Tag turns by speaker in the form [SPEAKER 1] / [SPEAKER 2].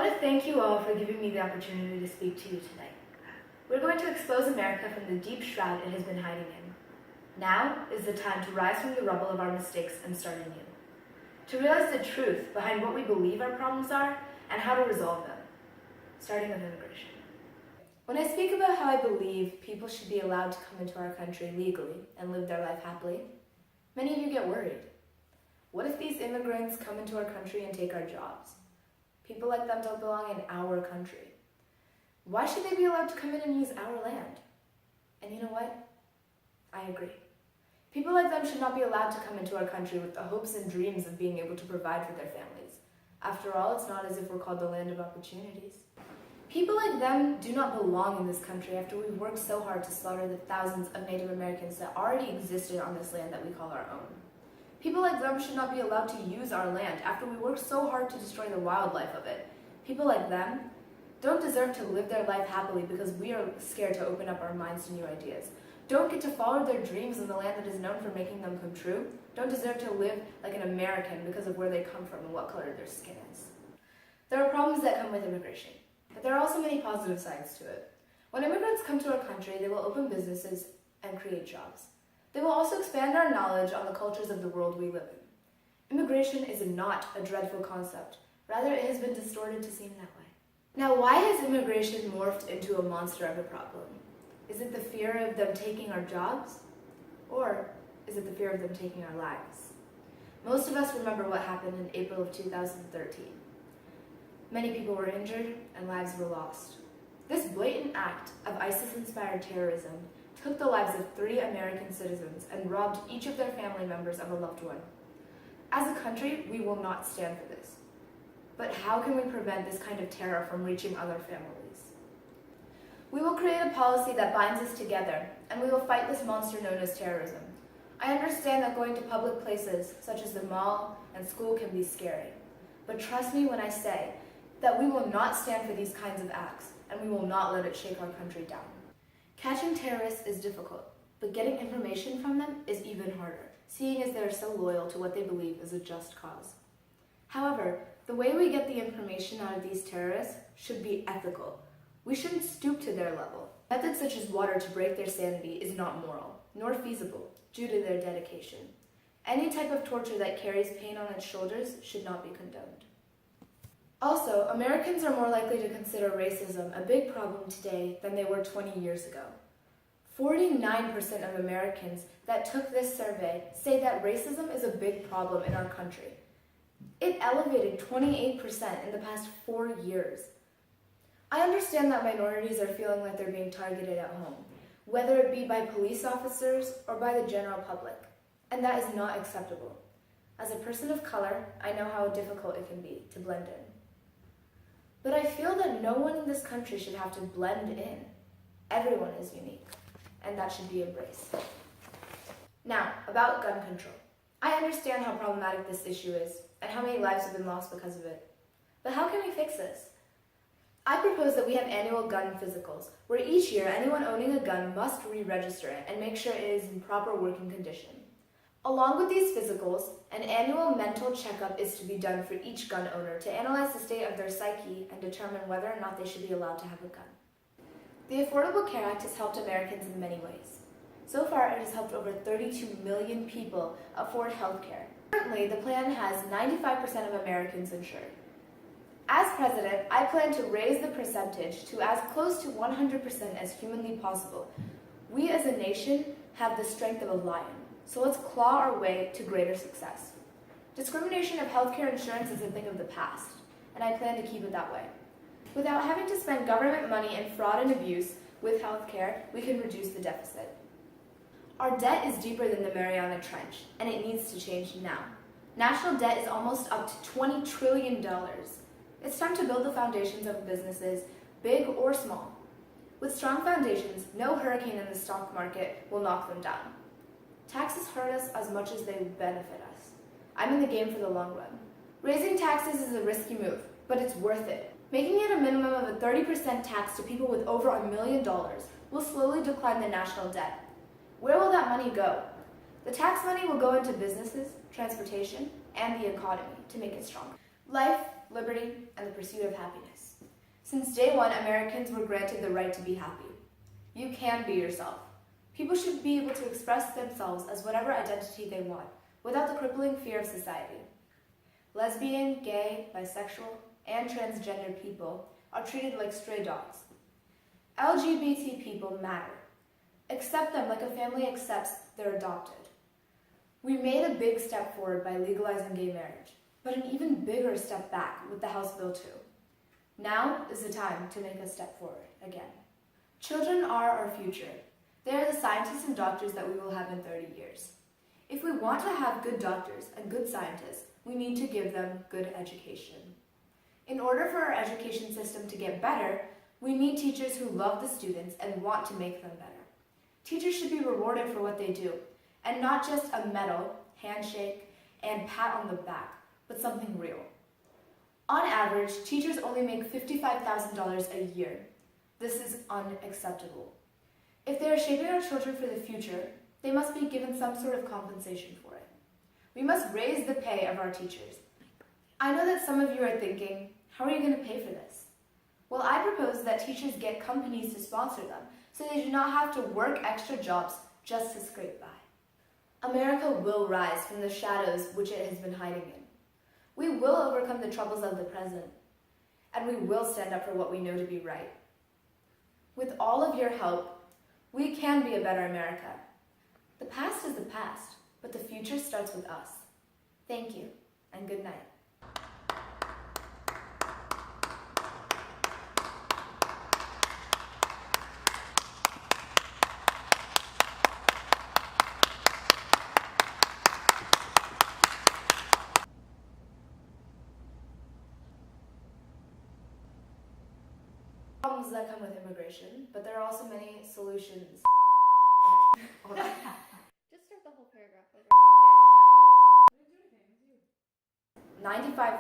[SPEAKER 1] want to thank you all for giving me the opportunity to speak to you tonight. We're going to expose America from the deep shroud it has been hiding in. Now is the time to rise from the rubble of our mistakes and start anew. To realize the truth behind what we believe our problems are and how to resolve them, starting with immigration. When I speak about how I believe people should be allowed to come into our country legally and live their life happily, many of you get worried. What if these immigrants come into our country and take our jobs? People like them don't belong in our country. Why should they be allowed to come in and use our land? And you know what? I agree. People like them should not be allowed to come into our country with the hopes and dreams of being able to provide for their families. After all, it's not as if we're called the land of opportunities. People like them do not belong in this country after we've worked so hard to slaughter the thousands of Native Americans that already existed on this land that we call our own. People like them should not be allowed to use our land after we worked so hard to destroy the wildlife of it. People like them don't deserve to live their life happily because we are scared to open up our minds to new ideas. Don't get to follow their dreams in the land that is known for making them come true. Don't deserve to live like an American because of where they come from and what color their skin is. There are problems that come with immigration, but there are also many positive sides to it. When immigrants come to our country, they will open businesses and create jobs. They will also expand our knowledge on the cultures of the world we live in. Immigration is not a dreadful concept. Rather, it has been distorted to seem that way. Now, why has immigration morphed into a monster of a problem? Is it the fear of them taking our jobs? Or is it the fear of them taking our lives? Most of us remember what happened in April of 2013. Many people were injured and lives were lost. This blatant act of ISIS-inspired terrorism took the lives of 3 American citizens and robbed each of their family members of a loved one. As a country, we will not stand for this. But how can we prevent this kind of terror from reaching other families? We will create a policy that binds us together, and we will fight this monster known as terrorism. I understand that going to public places, such as the mall and school, can be scary. But trust me when I say that we will not stand for these kinds of acts, and we will not let it shake our country down. Catching terrorists is difficult, but getting information from them is even harder, seeing as they are so loyal to what they believe is a just cause. However, the way we get the information out of these terrorists should be ethical. We shouldn't stoop to their level. Methods such as water to break their sanity is not moral, nor feasible, due to their dedication. Any type of torture that carries pain on its shoulders should not be condoned. Also, Americans are more likely to consider racism a big problem today than they were 20 years ago. 49% of Americans that took this survey say that racism is a big problem in our country. It elevated 28% in the past 4 years. I understand that minorities are feeling like they're being targeted at home, whether it be by police officers or by the general public, and that is not acceptable. As a person of color, I know how difficult it can be to blend in. But I feel that no one in this country should have to blend in. Everyone is unique, and that should be embraced. Now, about gun control. I understand how problematic this issue is, and how many lives have been lost because of it. But how can we fix this? I propose that we have annual gun physicals, where each year anyone owning a gun must re-register it and make sure it is in proper working condition. Along with these physicals, an annual mental checkup is to be done for each gun owner to analyze the state of their psyche and determine whether or not they should be allowed to have a gun. The Affordable Care Act has helped Americans in many ways. So far, it has helped over 32 million people afford health care. Currently, the plan has 95% of Americans insured. As president, I plan to raise the percentage to as close to 100% as humanly possible. We as a nation have the strength of a lion. So let's claw our way to greater success. Discrimination of healthcare insurance is a thing of the past, and I plan to keep it that way. Without having to spend government money in fraud and abuse with healthcare, we can reduce the deficit. Our debt is deeper than the Mariana Trench, and it needs to change now. National debt is almost up to $20 trillion. It's time to build the foundations of businesses, big or small. With strong foundations, no hurricane in the stock market will knock them down. Taxes hurt us as much as they benefit us. I'm in the game for the long run. Raising taxes is a risky move, but it's worth it. Making it a minimum of a 30% tax to people with over $1 million will slowly decline the national debt. Where will that money go? The tax money will go into businesses, transportation, and the economy to make it stronger. Life liberty, and the pursuit of happiness. Since day one, Americans were granted the right to be happy. You can be yourself. People should be able to express themselves as whatever identity they want, without the crippling fear of society. Lesbian, gay, bisexual, and transgender people are treated like stray dogs. LGBT people matter. Accept them like a family accepts their adopted. We made a big step forward by legalizing gay marriage, but an even bigger step back with the House Bill 2. Now is the time to make a step forward again. Children are our future. They are the scientists and doctors that we will have in 30 years. If we want to have good doctors and good scientists, we need to give them good education. In order for our education system to get better, we need teachers who love the students and want to make them better. Teachers should be rewarded for what they do, and not just a medal, handshake, and pat on the back, but something real. On average, teachers only make $55,000 a year. This is unacceptable. If they are shaping our children for the future, they must be given some sort of compensation for it. We must raise the pay of our teachers. I know that some of you are thinking, how are you going to pay for this? Well, I propose that teachers get companies to sponsor them so they do not have to work extra jobs just to scrape by. America will rise from the shadows which it has been hiding in. We will overcome the troubles of the present, and we will stand up for what we know to be right. With all of your help, we can be a better America. The past is the past, but the future starts with us. Thank you, and good night. Problems that come with immigration, but there are also many solutions. Hold on.
[SPEAKER 2] Just start the whole paragraph over.
[SPEAKER 1] 95